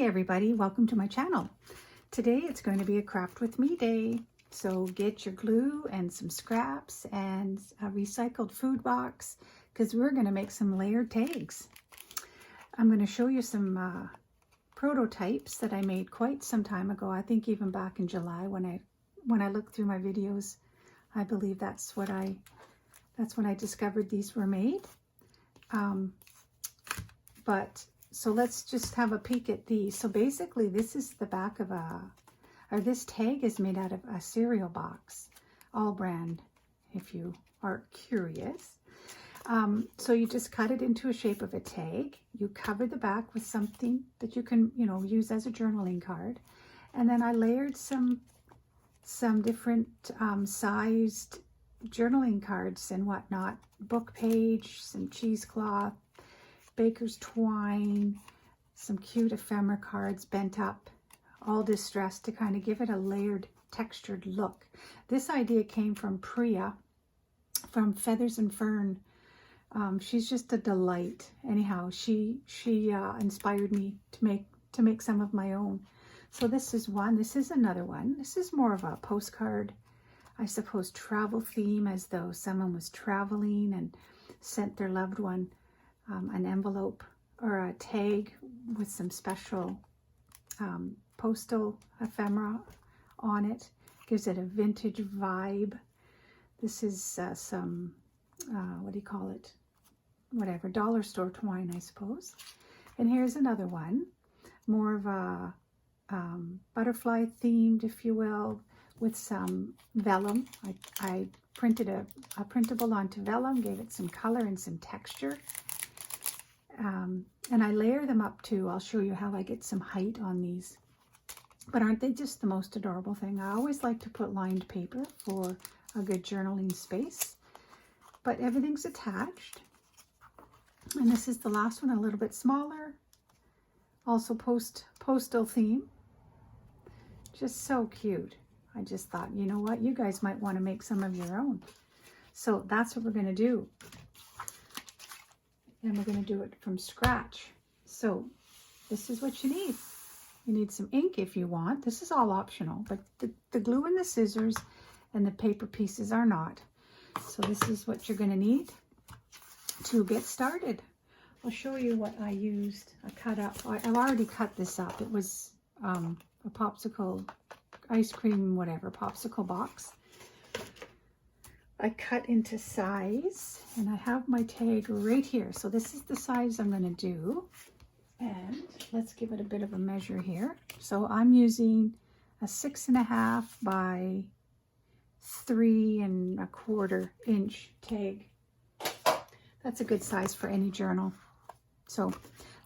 everybody, welcome to my channel. Today it's going to be a craft with me day. So get your glue and some scraps and a recycled food box because we're going to make some layered tags. I'm going to show you some prototypes that I made quite some time ago. I think even back in July when I looked through my videos, I believe that's when I discovered these were made. So let's just have a peek at these. So basically this is the back of this tag is made out of a cereal box, all brand, if you are curious. So you just cut it into a shape of a tag. You cover the back with something that you can, use as a journaling card. And then I layered some different sized journaling cards and whatnot, book page, some cheesecloth, baker's twine, some cute ephemera cards bent up, all distressed to kind of give it a layered, textured look. This idea came from Priya from Feathers and Fern. She's just a delight. Anyhow, she inspired me to make some of my own. So this is one. This is another one. This is more of a postcard, I suppose, travel theme, as though someone was traveling and sent their loved one an envelope or a tag with some special postal ephemera on it. Gives it a vintage vibe. This is some, what do you call it? Whatever, dollar store twine, I suppose. And here's another one, more of a butterfly themed, if you will, with some vellum. I printed a printable onto vellum, gave it some color and some texture. And I layer them up too. I'll show you how I get some height on these. But aren't they just the most adorable thing? I always like to put lined paper for a good journaling space. But everything's attached. And this is the last one, a little bit smaller. Also postal theme. Just so cute. I just thought, you know what? You guys might want to make some of your own. So that's what we're going to do. And we're going to do it from scratch. So this is what you need. You need some ink if you want. This is all optional, but the glue and the scissors and the paper pieces are not. So this is what you're going to need to get started. I'll show you what I used. I cut up. I've already cut this up. It was a popsicle, ice cream, whatever, popsicle box. I cut into size, and I have my tag right here. So this is the size I'm going to do. And let's give it a bit of a measure here. So I'm using a 6.5 by 3.25 inch tag. That's a good size for any journal. So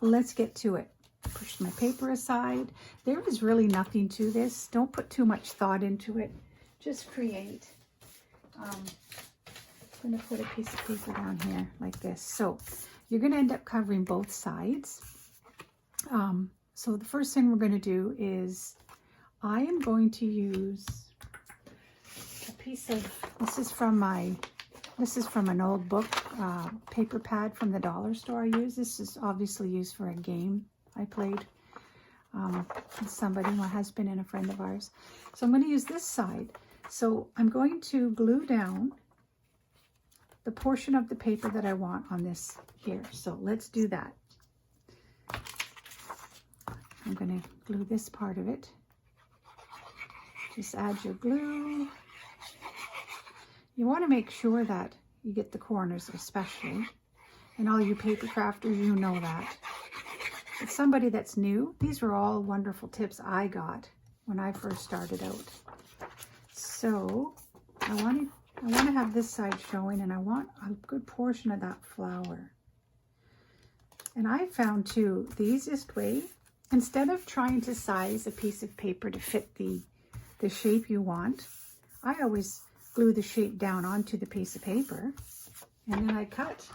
let's get to it. Push my paper aside. There is really nothing to this. Don't put too much thought into it. Just create. I'm going to put a piece of paper down here like this. So you're going to end up covering both sides. So the first thing we're going to do is I am going to use a piece of, this is from an old book, paper pad from the dollar store I use. This is obviously used for a game I played with somebody, my husband and a friend of ours. So I'm going to use this side. So I'm going to glue down the portion of the paper that I want on this here. So let's do that. I'm going to glue this part of it. Just add your glue. You want to make sure that you get the corners especially. And all you paper crafters, you know that. But somebody that's new, these were all wonderful tips I got when I first started out. So I want to have this side showing, and I want a good portion of that flower. And I found too, the easiest way, instead of trying to size a piece of paper to fit the shape you want, I always glue the shape down onto the piece of paper and then I cut.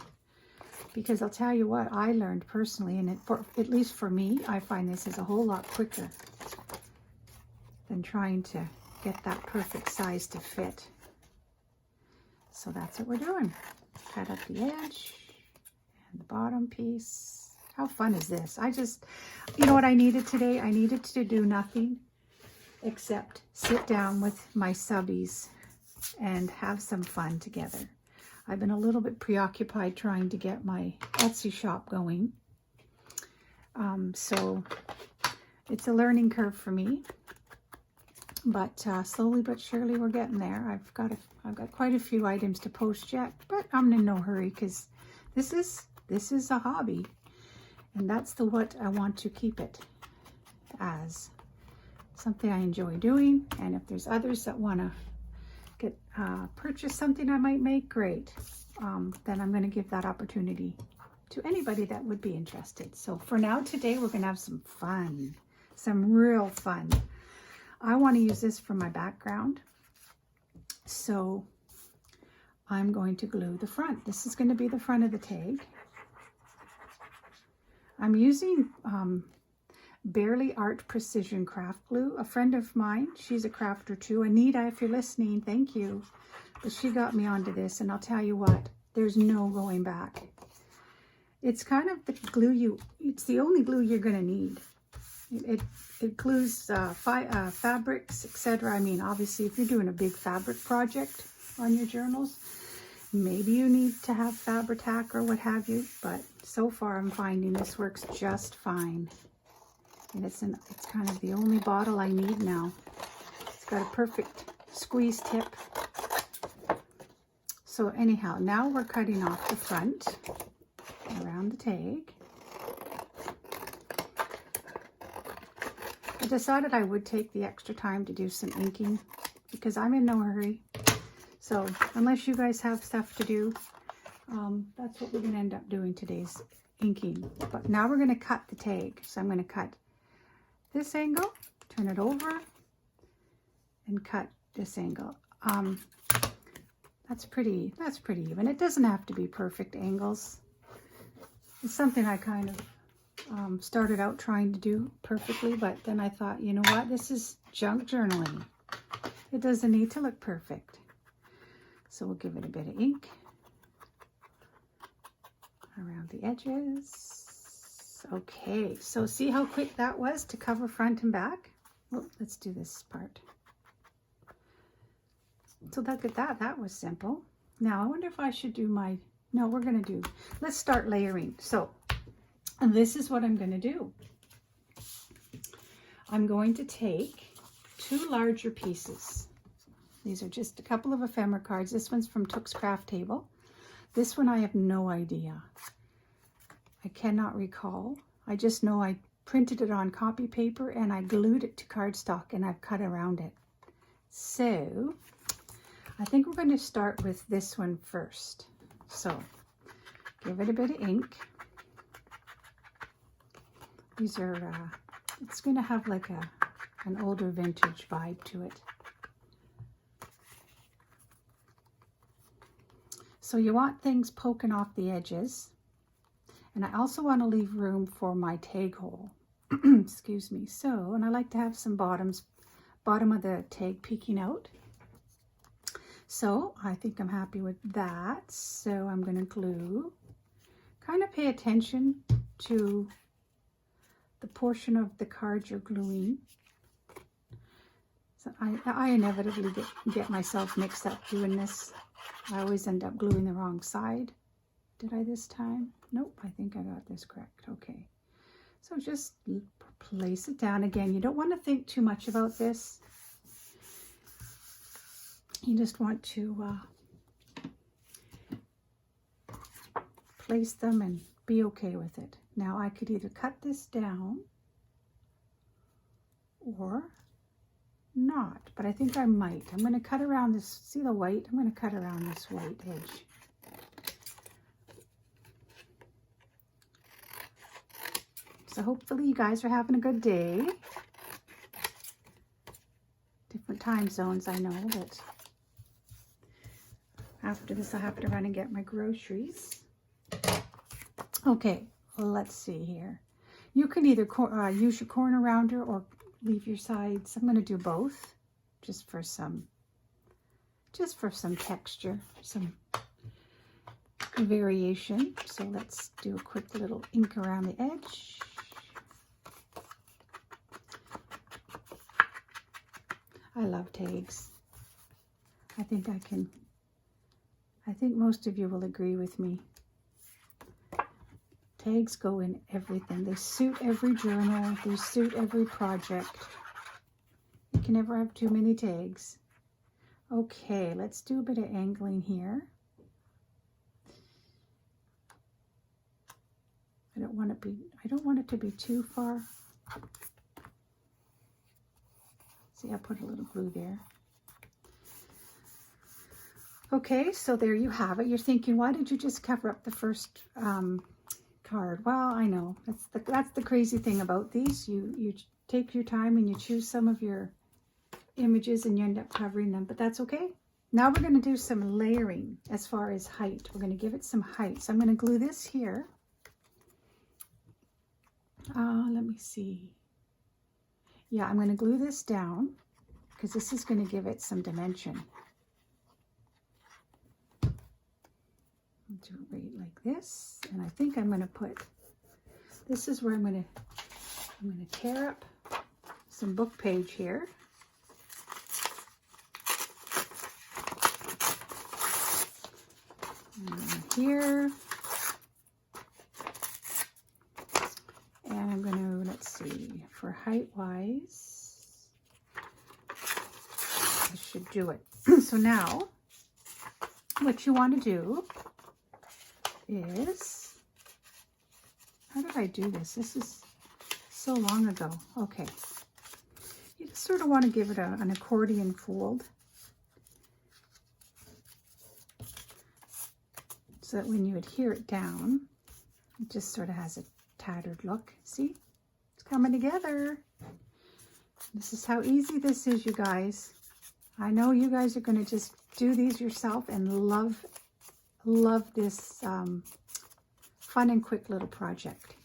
Because I'll tell you what, I learned personally, and at least for me, I find this is a whole lot quicker than trying to get that perfect size to fit. So that's what we're doing. Cut up the edge and the bottom piece. How fun is this? You know what I needed today? I needed to do nothing except sit down with my subbies and have some fun together. I've been a little bit preoccupied trying to get my Etsy shop going. So it's a learning curve for me, but slowly but surely we're getting there. I've got quite a few items to post yet, but I'm in no hurry because this is a hobby, and that's what I want to keep it as, something I enjoy doing. And if there's others that want to purchase something I might make, great. Then I'm going to give that opportunity to anybody that would be interested. So for now, today we're going to have some fun, some real fun. I want to use this for my background, so I'm going to glue the front. This is going to be the front of the tag. I'm using Barely Art Precision Craft Glue. A friend of mine, she's a crafter too. Anita, if you're listening, thank you. But she got me onto this, and I'll tell you what, there's no going back. It's kind of the glue it's the only glue you're going to need. It glues fabrics, etc. I mean, obviously, if you're doing a big fabric project on your journals, maybe you need to have Fabri-Tac or what have you. But so far, I'm finding this works just fine. And it's kind of the only bottle I need now. It's got a perfect squeeze tip. So anyhow, now we're cutting off the front around the tag. I decided I would take the extra time to do some inking because I'm in no hurry. So unless you guys have stuff to do, that's what we're going to end up doing today's inking. But now we're going to cut the tag. So I'm going to cut this angle, turn it over, and cut this angle. That's pretty even. It doesn't have to be perfect angles. It's something I kind of started out trying to do perfectly, but then I thought, you know what, this is junk journaling. It doesn't need to look perfect. So we'll give it a bit of ink around the edges. Okay, so see how quick that was to cover front and back? Well, let's do this part. So look at that, that was simple. Now I wonder if I should do let's start layering. So, and this is what I'm going to do. I'm going to take 2 larger pieces. These are just a couple of ephemera cards. This one's from Took's Craft Table. This one I have no idea. I cannot recall. I just know I printed it on copy paper and I glued it to cardstock and I've cut around it. So I think we're going to start with this one first. So give it a bit of ink. These are, it's going to have like an older vintage vibe to it. So you want things poking off the edges. And I also want to leave room for my tag hole. Excuse me. So, and I like to have some bottom of the tag peeking out. So I think I'm happy with that. So I'm going to glue. Kind of pay attention to the portion of the card you're gluing. So I inevitably get myself mixed up doing this. I always end up gluing the wrong side. Did I this time? Nope, I think I got this correct. Okay. So just place it down. Again, you don't want to think too much about this. You just want to place them and be okay with it. Now I could either cut this down or not, but I think I might. I'm going to cut around this, see the white? I'm going to cut around this white edge. So hopefully you guys are having a good day. Different time zones, I know, but after this I'll have to run and get my groceries. Okay, well, let's see here. You can either use your corner rounder or leave your sides. I'm going to do both just for some texture, some variation. So let's do a quick little ink around the edge. I love tags. I think most of you will agree with me. Tags go in everything. They suit every journal. They suit every project. You can never have too many tags. Okay, let's do a bit of angling here. I don't want it to be too far. See, I put a little glue there. Okay, so there you have it. You're thinking, why did you just cover up the first card? Well, I know that's the crazy thing about these. You take your time and you choose some of your images and you end up covering them, but that's okay. Now we're going to do some layering as far as height. We're going to give it some height. So I'm going to glue this here. Let me see. Yeah, I'm going to glue this down because this is going to give it some dimension. I'll do it right like this, and I think I'm going to put. This is where I'm going to tear up some book page here. And here. And I'm going to, let's see, for height wise, I should do it. So now, what you want to do is, how did I do this? This is so long ago. Okay. You just sort of want to give it an accordion fold so that when you adhere it down, it just sort of has a tattered look. See? It's coming together. This is how easy this is, you guys. I know you guys are going to just do these yourself and love this fun and quick little project.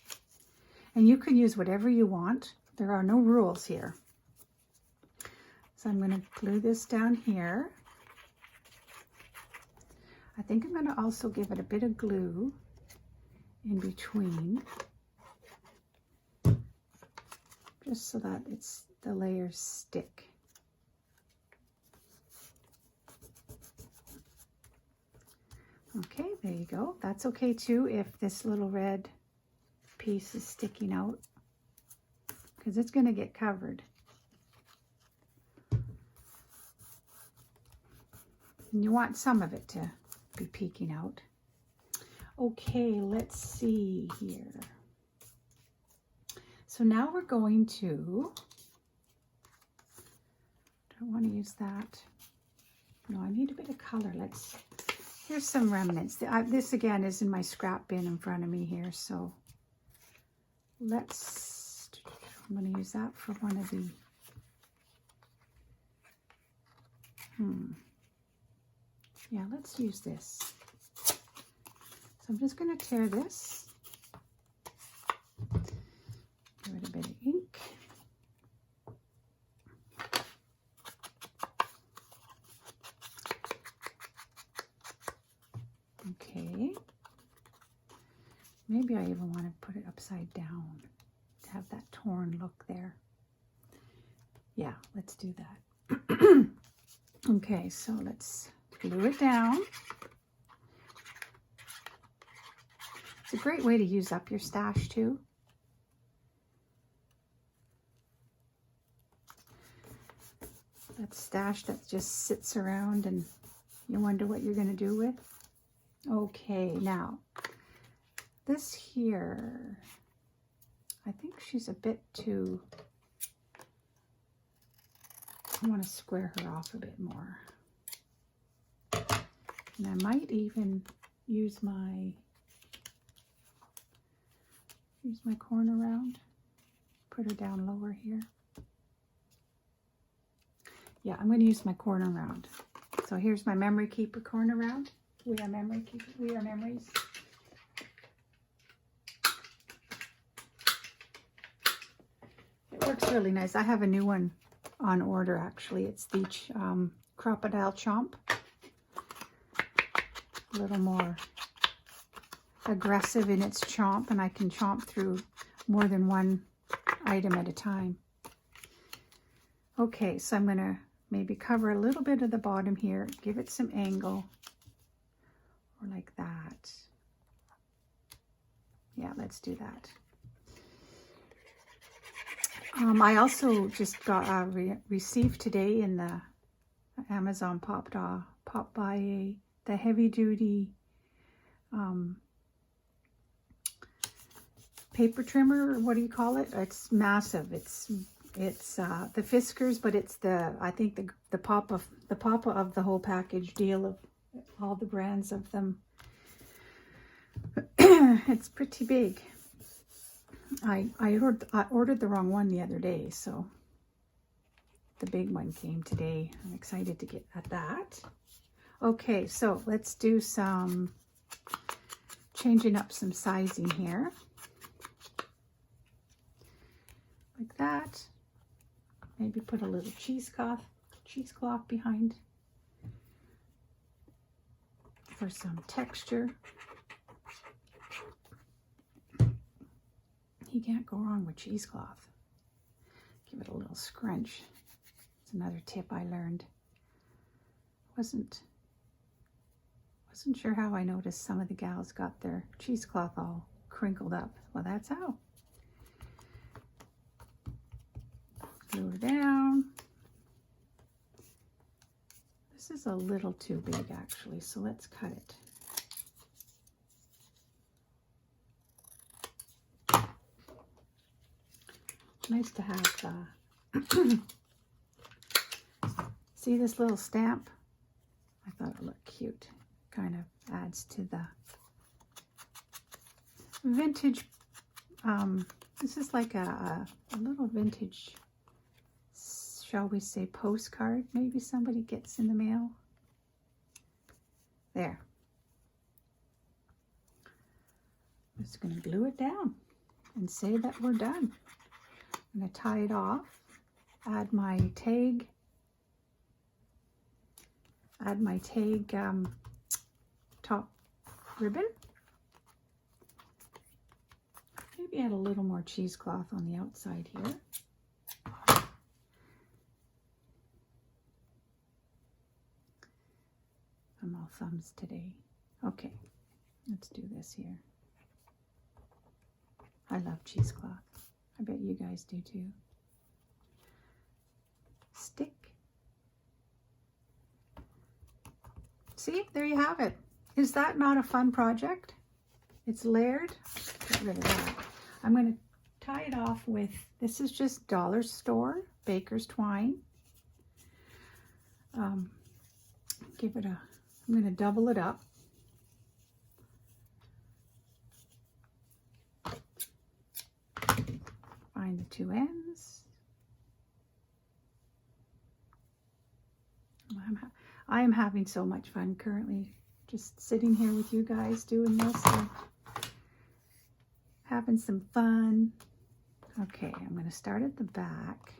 And you can use whatever you want. There are no rules here. So I'm going to glue this down here. I think I'm going to also give it a bit of glue in between, just so that the layers stick. Okay, there you go. That's okay too if this little red piece is sticking out, because it's going to get covered. And you want some of it to be peeking out. Okay, let's see here. So now we're going to, don't want to use that. No, I need a bit of color. Here's some remnants. This again is in my scrap bin in front of me here. So I'm going to use that for one of the, yeah, let's use this. So I'm just going to tear this. Give it a bit of ink. Okay. Maybe I even want to put it upside down to have that torn look there. Yeah, let's do that. Okay, so let's glue it down. It's a great way to use up your stash too. That stash that just sits around and you wonder what you're going to do with. Okay, now this here, I think she's a bit too, I want to square her off a bit more. And I might even use my corner round, put her down lower here. Yeah, I'm going to use my corner round. So here's my memory keeper corner round. We are memory keeper. We are memories. It works really nice. I have a new one on order actually. It's the Crocodile Chomp. A little more aggressive in its chomp, and I can chomp through more than one item at a time. Okay, so I'm going to maybe cover a little bit of the bottom here, give it some angle, or like that. Yeah, let's do that. I also just got received today in the Amazon popped by the heavy duty paper trimmer, or what do you call it? It's massive. It's the Fiskars, but it's I think the Papa of the whole package deal of all the brands of them. It's pretty big. I ordered the wrong one the other day, so the big one came today. I'm excited to get at that. Okay, so let's do some changing up some sizing here. Like that. Maybe put a little cheesecloth behind for some texture. You can't go wrong with cheesecloth. Give it a little scrunch. It's another tip I learned. Wasn't sure how I noticed some of the gals got their cheesecloth all crinkled up. Well, that's how. Glue her down. This is a little too big actually, so let's cut it. Nice to have, see this little stamp? I thought it looked cute. Kind of adds to the vintage, this is like a little vintage, shall we say, postcard maybe somebody gets in the mail. There. I'm just going to glue it down and say that we're done. I'm going to tie it off, add my tag, top ribbon. Maybe add a little more cheesecloth on the outside here. I'm all thumbs today. Okay, let's do this here. I love cheesecloth. I bet you guys do too. Stick. See, there you have it. Is that not a fun project? It's layered. Get rid of that. I'm going to tie it off with, this is just dollar store baker's twine. Give it a, I'm going to double it up. Find the two ends. I am having so much fun currently, just sitting here with you guys doing this, having some fun. Okay, I'm going to start at the back.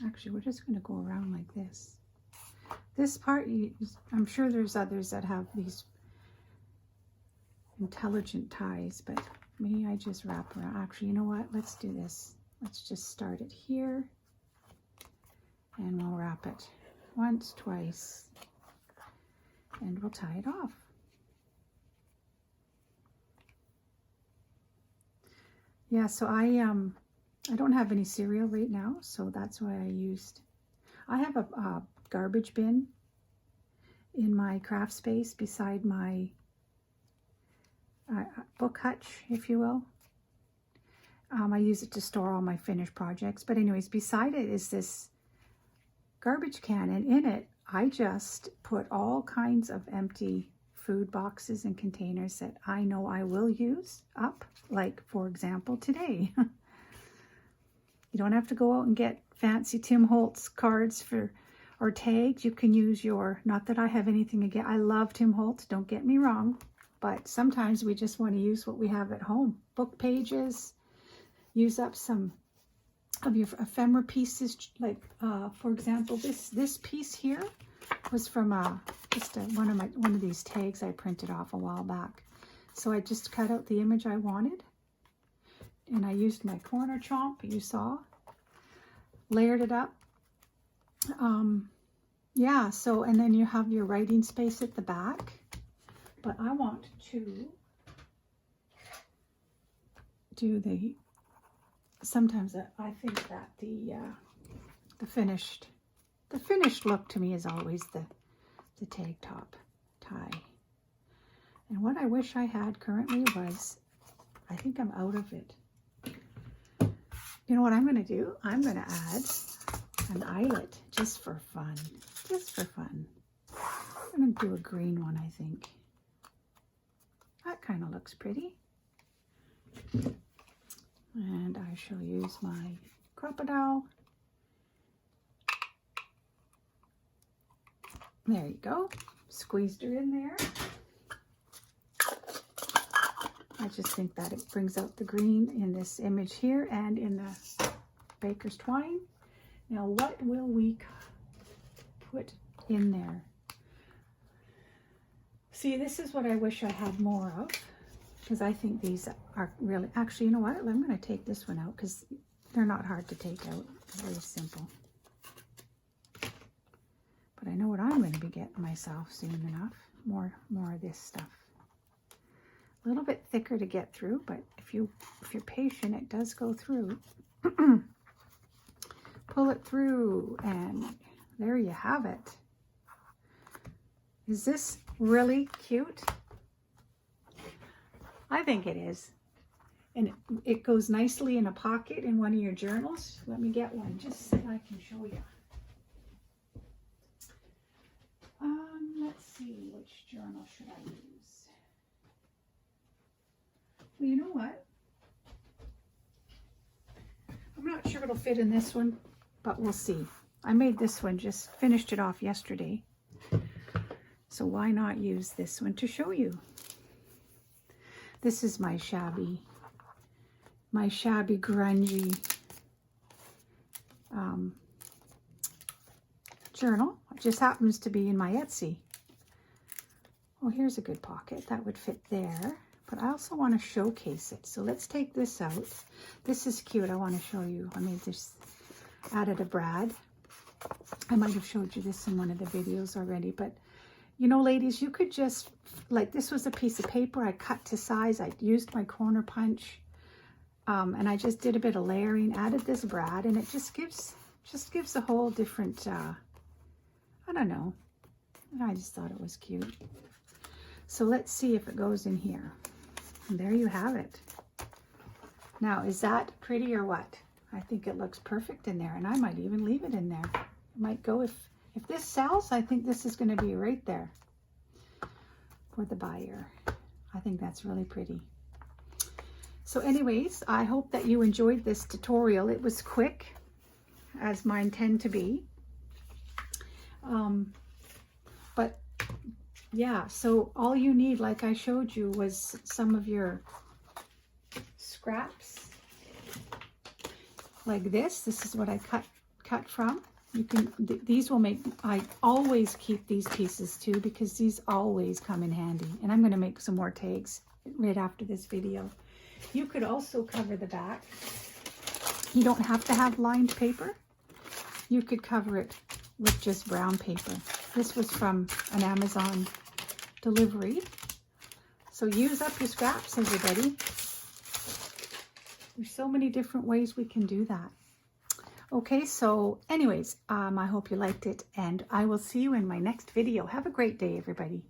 Actually, we're just going to go around like this. This part, I'm sure there's others that have these intelligent ties, but me, I just wrap around. Actually, you know what? Let's do this. Let's just start it here, and we'll wrap it once, twice, and we'll tie it off. Yeah, so I don't have any cereal right now, so that's why I have a garbage bin in my craft space beside my book hutch, if you will. I use it to store all my finished projects. But anyways, beside it is this garbage can, and in it, I just put all kinds of empty food boxes and containers that I know I will use up, like, for example, today. You don't have to go out and get fancy Tim Holtz cards or tags. You can use not that I have anything against, I love Tim Holtz, don't get me wrong, but sometimes we just want to use what we have at home. Book pages, use up some of your ephemera pieces, like for example, this piece here, It was from one of these tags I printed off a while back. So I just cut out the image I wanted, and I used my corner chomp, you saw, layered it up. Yeah, so, and then you have your writing space at the back, but I want to do sometimes I think that the finished look to me is always the tag top tie. And what I wish I had currently was, I think I'm out of it. You know what I'm going to do? I'm going to add an eyelet just for fun. Just for fun. I'm going to do a green one, I think. That kind of looks pretty. And I shall use my crocodile. There you go. Squeezed her in there. I just think that it brings out the green in this image here and in the baker's twine. Now, what will we put in there? See, this is what I wish I had more of, because I think these are really, actually, you know what? I'm going to take this one out because they're not hard to take out. They're very simple. But I know what I'm going to be getting myself soon enough. More of this stuff. A little bit thicker to get through, but if you're patient, it does go through. Pull it through, and there you have it. Is this really cute? I think it is. And it goes nicely in a pocket in one of your journals. Let me get one just so I can show you. Let's see, which journal should I use? Well, you know what? I'm not sure it'll fit in this one, but we'll see. I made this one, just finished it off yesterday. So why not use this one to show you? This is my shabby grungy journal. It just happens to be in my Etsy. Well, here's a good pocket. That would fit there. But I also want to showcase it. So let's take this out. This is cute. I want to show you. I made this, added a brad. I might have showed you this in one of the videos already. But, you know, ladies, you could just, like, this was a piece of paper I cut to size. I used my corner punch. And I just did a bit of layering, added this brad, and it just gives a whole different, I don't know. I just thought it was cute. So let's see if it goes in here. And there you have it. Now, is that pretty or what? I think it looks perfect in there, and I might even leave it in there. It might go, if this sells, I think this is going to be right there for the buyer. I think that's really pretty. So anyways, I hope that you enjoyed this tutorial. It was quick, as mine tend to be. But yeah, so all you need, like I showed you, was some of your scraps like this. This is what I cut from. You can, these will make, I always keep these pieces too, because these always come in handy. And I'm going to make some more tags right after this video. You could also cover the back. You don't have to have lined paper. You could cover it with just brown paper. This was from an Amazon delivery. So use up your scraps, everybody. There's so many different ways we can do that. Okay, so anyways, I hope you liked it, and I will see you in my next video. Have a great day, everybody.